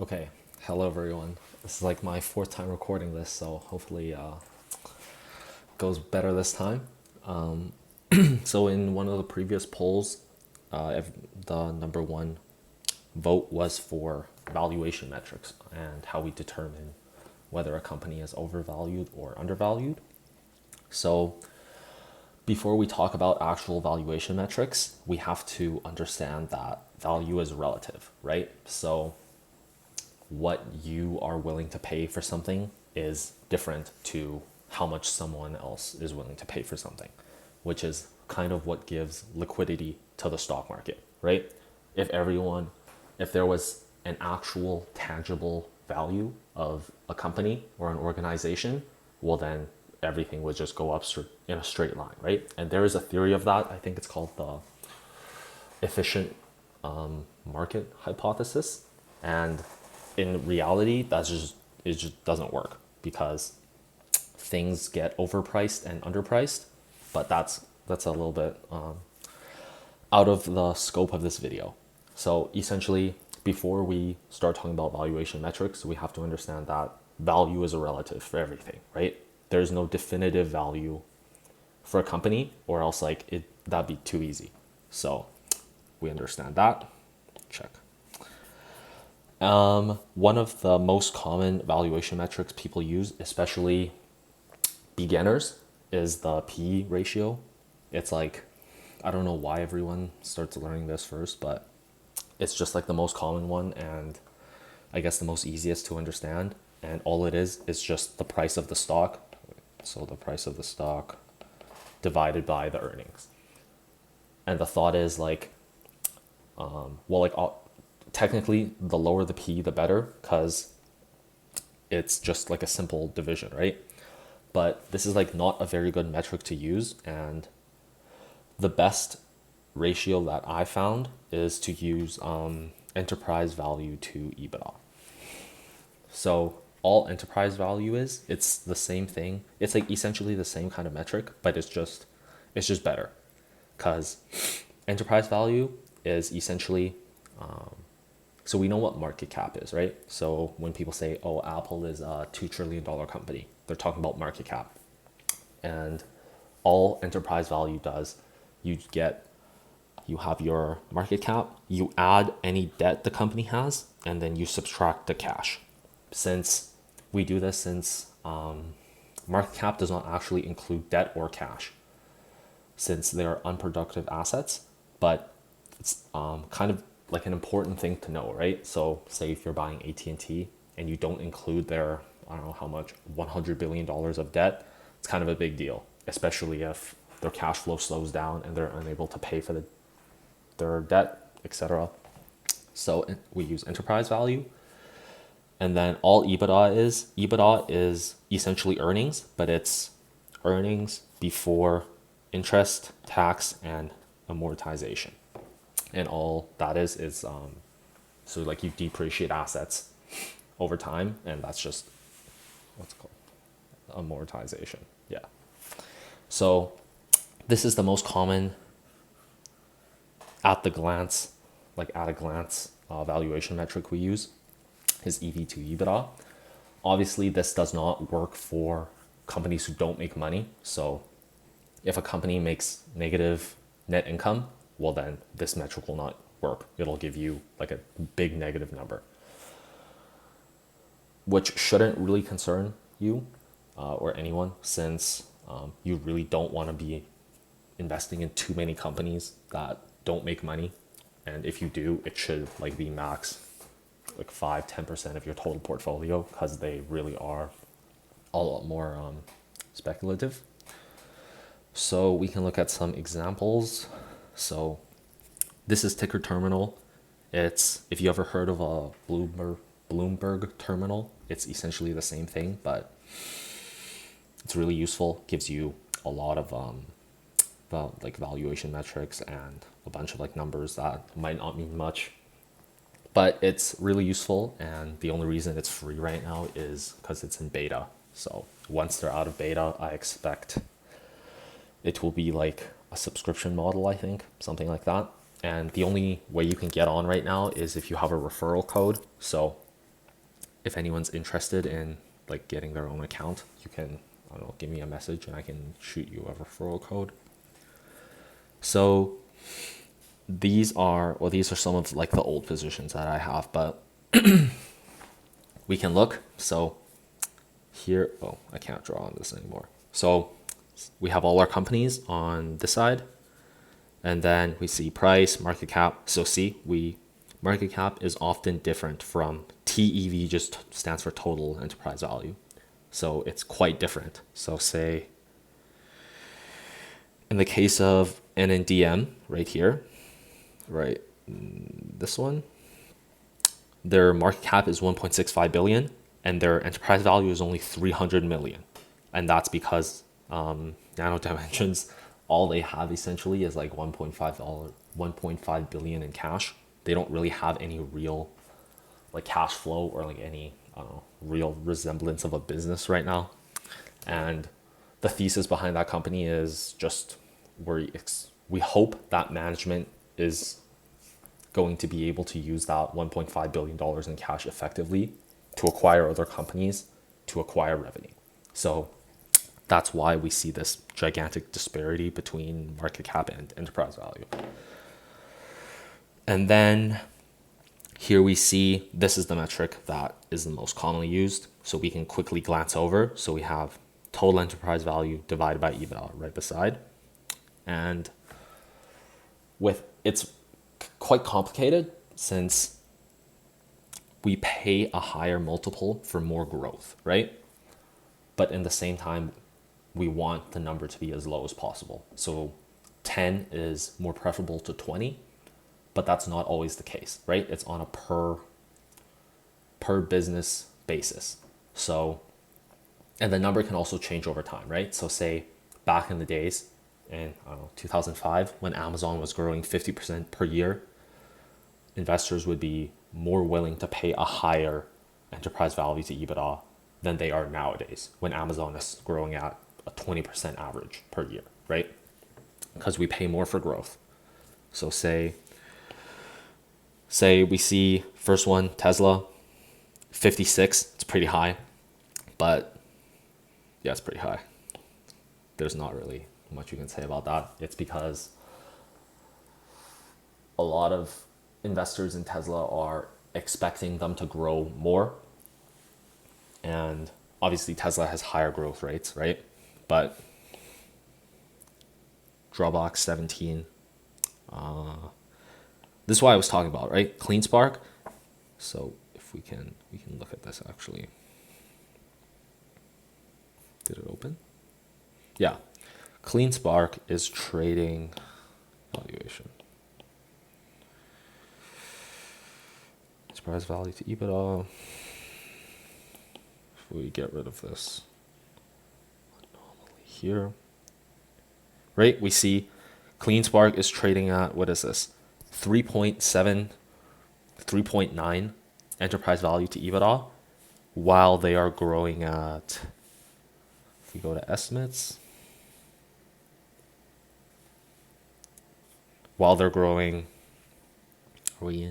Okay, hello everyone. This is like my fourth time recording this, so hopefully goes better this time. So in one of the previous polls, the number one vote was for valuation metrics and how we determine whether a company is overvalued or undervalued. So before we talk about actual valuation metrics, we have to understand that value is relative, right? So what you are willing to pay for something is different to how much someone else is willing to pay for something, which is kind of what gives liquidity to the stock market, right? If there was an actual tangible value of a company or an organization, well, then everything would just go up in a straight line, right? And there is a theory of that. I think it's called the efficient market hypothesis. And in reality, it just doesn't work because things get overpriced and underpriced. But that's a little bit out of the scope of this video. So essentially, before we start talking about valuation metrics, we have to understand that value is a relative for everything, right? There's no definitive value for a company, or else that'd be too easy. So we understand that. Check. One of the most common valuation metrics people use, especially beginners, is the PE ratio. It's like, I don't know why everyone starts learning this first, but it's just like the most common one and I guess the most easiest to understand. And all it is just the price of the stock. So the price of the stock divided by the earnings. And the thought is technically the lower the P, the better, because it's just like a simple division, right? But this is like not a very good metric to use. And the best ratio that I found is to use enterprise value to Ebitda. So all enterprise value it's the same thing. It's like essentially the same kind of metric, but it's just better because enterprise value is essentially so we know what market cap is, right? So when people say, oh, Apple is a $2 trillion company, they're talking about market cap. And all enterprise value does, you have your market cap, you add any debt the company has, and then you subtract the cash. Since market cap does not actually include debt or cash, since they are unproductive assets, but it's kind of like an important thing to know, right? So say if you're buying AT&T and you don't include their, I don't know how much, $100 billion of debt, it's kind of a big deal, especially if their cash flow slows down and they're unable to pay for their debt, etc. So we use enterprise value. And then all EBITDA is essentially earnings, but it's earnings before interest, tax, and amortization. And all that is so like you depreciate assets over time, and that's just what's it called, amortization. Yeah. So this is the most common at a glance valuation metric we use is EV to EBITDA. Obviously, this does not work for companies who don't make money. So if a company makes negative net income, well, then this metric will not work. It'll give you like a big negative number, which shouldn't really concern you or anyone, since you really don't want to be investing in too many companies that don't make money. And if you do, it should like be max like 5-10% of your total portfolio, because they really are a lot more speculative. So we can look at some examples. So this is ticker terminal. It's, if you ever heard of a Bloomberg terminal, it's essentially the same thing, but it's really useful. Gives you a lot of like valuation metrics and a bunch of like numbers that might not mean much, but it's really useful. And the only reason it's free right now is because it's in beta. So once they're out of beta, I expect it will be like a subscription model, I think, something like that. And the only way you can get on right now is if you have a referral code. So if anyone's interested in like getting their own account, you can, I don't know, give me a message and I can shoot you a referral code. So these are some of like the old positions that I have, but we can look. So here, oh, I can't draw on this anymore. So we have all our companies on this side, and then we see price, market cap. So market cap is often different from TEV, just stands for total enterprise value. So it's quite different. So say in the case of NNDM right here, right, this one, their market cap is 1.65 billion and their enterprise value is only 300 million. And that's because Nano Dimensions, all they have essentially is like 1.5 billion in cash. They don't really have any real like cash flow or like any real resemblance of a business right now. And the thesis behind that company is just we hope that management is going to be able to use that $1.5 billion in cash effectively to acquire other companies, to acquire revenue. So that's why we see this gigantic disparity between market cap and enterprise value. And then here we see this is the metric that is the most commonly used. So we can quickly glance over. So we have total enterprise value divided by Ebitda right beside. And it's quite complicated since we pay a higher multiple for more growth, right? But in the same time, we want the number to be as low as possible. So 10 is more preferable to 20, but that's not always the case, right? It's on a per business basis. So, and the number can also change over time, right? So say back in the days in 2005, when Amazon was growing 50% per year, investors would be more willing to pay a higher enterprise value to Ebitda than they are nowadays when Amazon is growing at a 20% average per year, right? Because we pay more for growth. So say we see first one, Tesla, 56, it's pretty high, but yeah, it's pretty high. There's not really much you can say about that. It's because a lot of investors in Tesla are expecting them to grow more. And obviously Tesla has higher growth rates, right? But Dropbox 17, this is what I was talking about, right? Clean Spark. So if we can look at this actually. Did it open? Yeah. Clean Spark is trading valuation. Enterprise value to Ebitda. If we get rid of this anomaly here, right? We see Clean Spark is trading at, what is this? 3.7, 3.9 enterprise value to Ebitda, while they are growing at, if we go to estimates, while they're growing, are we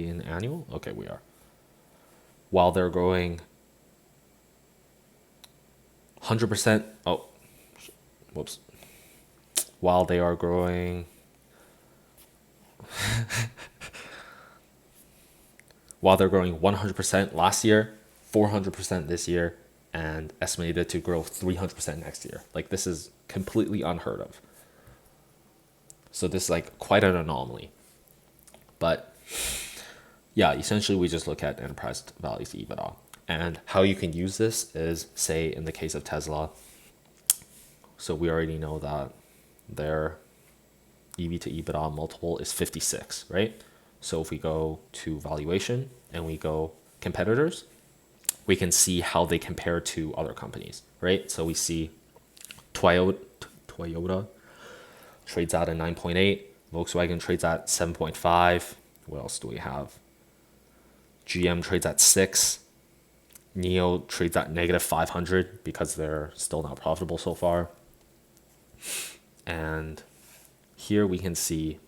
in annual? Okay, we are. While they're growing 100%, oh, whoops. While they are growing, while they're growing 100% last year, 400% this year, and estimated to grow 300% next year. Like, this is completely unheard of. So this is like quite an anomaly. But yeah, essentially we just look at enterprise value to Ebitda. And how you can use this is, say, in the case of Tesla, so we already know that their EV to Ebitda multiple is 56, right? So if we go to valuation and we go competitors, we can see how they compare to other companies, right? So we see Toyota trades at a 9.8, Volkswagen trades at 7.5. What else do we have? GM trades at 6. NIO trades at negative 500 because they're still not profitable so far. And here we can see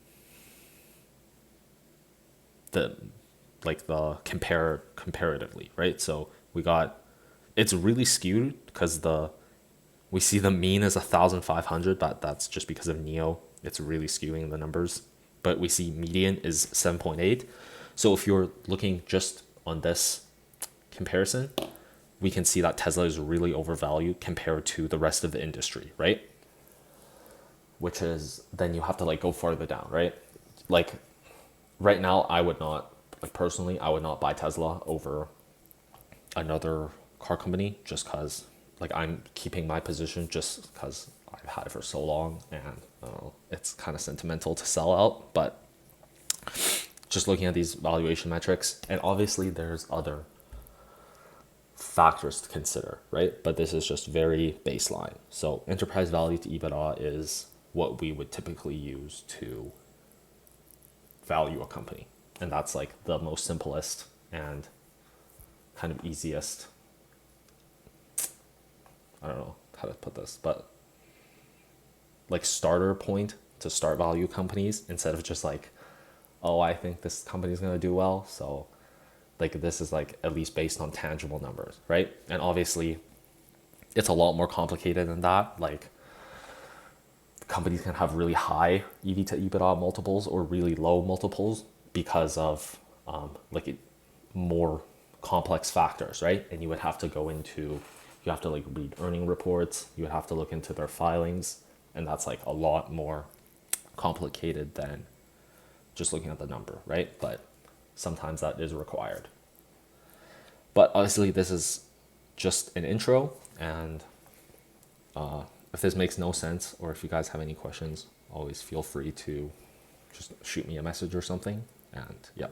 the like the comparatively, right? So it's really skewed because we see the mean is 1,500, but that's just because of Neo. It's really skewing the numbers. But we see median is 7.8. So if you're looking just on this comparison, we can see that Tesla is really overvalued compared to the rest of the industry, right? Which is, then you have to like go farther down, right? Like right now, I would not, like personally, I would not buy Tesla over another car company just because like I'm keeping my position just because I've had it for so long, and it's kind of sentimental to sell out. But just looking at these valuation metrics, and obviously there's other factors to consider, right? But this is just very baseline. So enterprise value to EBITDA is what we would typically use to value a company. And that's like the most simplest and kind of easiest, I don't know how to put this, but like starter point to start value companies, instead of just like, oh, I think this company's going to do well. So like this is like at least based on tangible numbers, right? And obviously it's a lot more complicated than that. Like companies can have really high EV to EBITDA multiples or really low multiples because of more complex factors, right? And you would have to you have to like read earning reports, you would have to look into their filings, and that's like a lot more complicated than just looking at the number, right? But sometimes that is required. But obviously this is just an intro, and if this makes no sense, or if you guys have any questions, always feel free to just shoot me a message or something. And yeah.